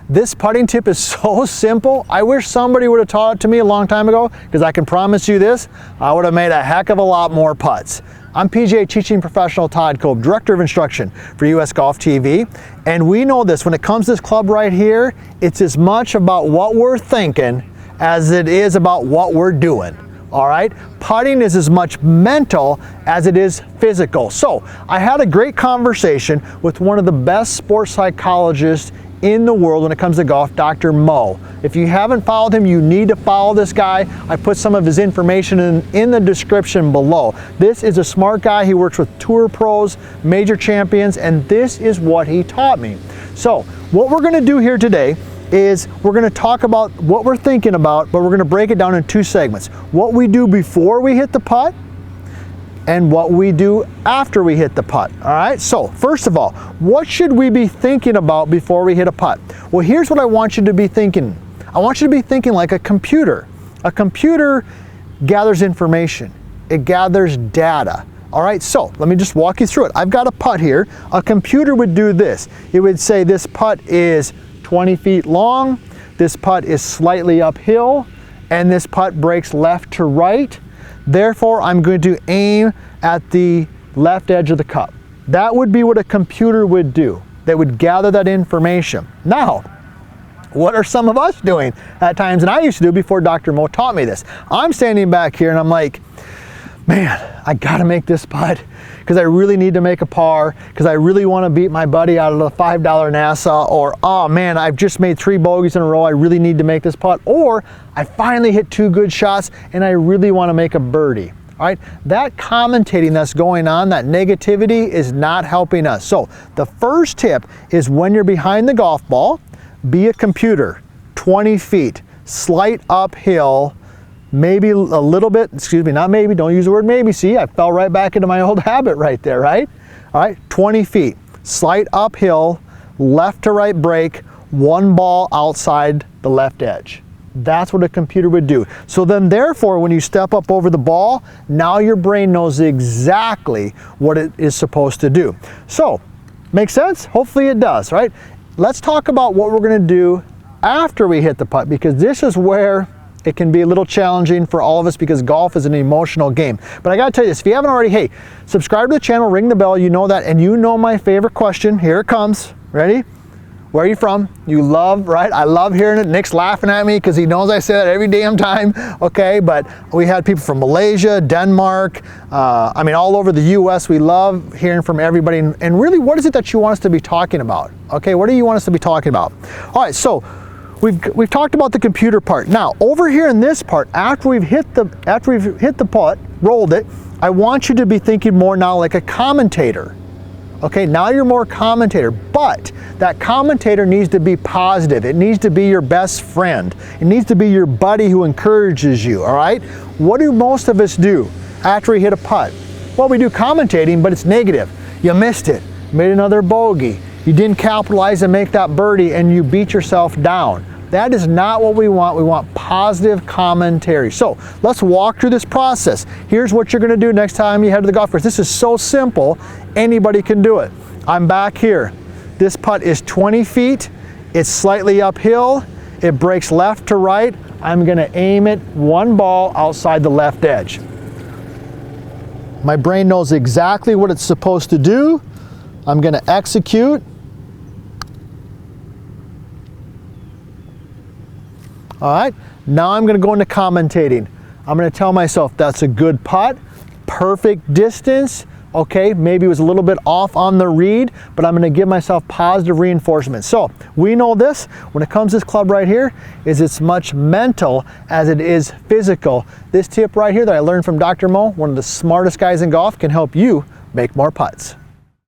This putting tip is so simple. I wish somebody would have taught it to me a long time ago, because I can promise you this, I would have made a heck of a lot more putts. I'm PGA teaching professional Todd Kolb, Director of Instruction for US Golf TV, and we know this, when it comes to this club right here, it's as much about what we're thinking as it is about what we're doing. All right, putting is as much mental as it is physical. So I had a great conversation with one of the best sports psychologists in the world when it comes to golf, Dr. Mo. If you haven't followed him, you need to follow this guy. I put some of his information in the description below. This is a smart guy. He works with tour pros, major champions, and this is what he taught me. So what we're gonna do here today is we're going to talk about what we're thinking about, but we're going to break it down in two segments. What we do before we hit the putt and what we do after we hit the putt. All right, so first of all, what should we be thinking about before we hit a putt? Well, here's what I want you to be thinking. I want you to be thinking like a computer. A computer gathers information. It gathers data. All right, so let me just walk you through it. I've got a putt here. A computer would do this. It would say this putt is 20 feet long, this putt is slightly uphill, and this putt breaks left to right. Therefore, I'm going to aim at the left edge of the cup. That would be what a computer would do. They would gather that information. Now, what are some of us doing at times, and I used to do before Dr. Mo taught me this? I'm standing back here and I'm like, man, I gotta make this putt because I really need to make a par, because I really want to beat my buddy out of the $5 Nassau, or oh man, I've just made 3 bogeys in a row, I really need to make this putt, or I finally hit 2 good shots and I really want to make a birdie. All right, that commentating that's going on, that negativity is not helping us. So the first tip is when you're behind the golf ball, be a computer, 20 feet, slight uphill, maybe a little bit, excuse me, not maybe, don't use the word maybe. See, I fell right back into my old habit right there, right? All right, 20 feet, slight uphill, left to right break, 1 ball outside the left edge. That's what a computer would do. So then therefore, when you step up over the ball, now your brain knows exactly what it is supposed to do. So, make sense? Hopefully it does, right? Let's talk about what we're gonna do after we hit the putt, because this is where it can be a little challenging for all of us, because golf is an emotional game. But I gotta tell you this, if you haven't already, hey, subscribe to the channel, ring the bell, you know that, and you know my favorite question. Here it comes. Ready? Where are you from? You love, right? I love hearing it. Nick's laughing at me because he knows I say that every damn time, okay? But we had people from Malaysia, Denmark, I mean, all over the US. We love hearing from everybody. And really, what is it that you want us to be talking about? Okay, what do you want us to be talking about? All right, so We've talked about the computer part. Now, over here in this part, after we've hit the putt, rolled it, I want you to be thinking more now like a commentator. Okay, now you're more commentator, but that commentator needs to be positive. It needs to be your best friend. It needs to be your buddy who encourages you, all right? What do most of us do after we hit a putt? Well, we do commentating, but it's negative. You missed it, made another bogey. You didn't capitalize and make that birdie, and you beat yourself down. That is not what we want. We want positive commentary. So let's walk through this process. Here's what you're gonna do next time you head to the golf course. This is so simple, anybody can do it. I'm back here. This putt is 20 feet. It's slightly uphill. It breaks left to right. I'm gonna aim it 1 ball outside the left edge. My brain knows exactly what it's supposed to do. I'm gonna execute. All right, now I'm gonna go into commentating. I'm gonna tell myself that's a good putt, perfect distance, okay, maybe it was a little bit off on the read, but I'm gonna give myself positive reinforcement. So we know this, when it comes to this club right here, is it's much mental as it is physical. This tip right here that I learned from Dr. Mo, one of the smartest guys in golf, can help you make more putts.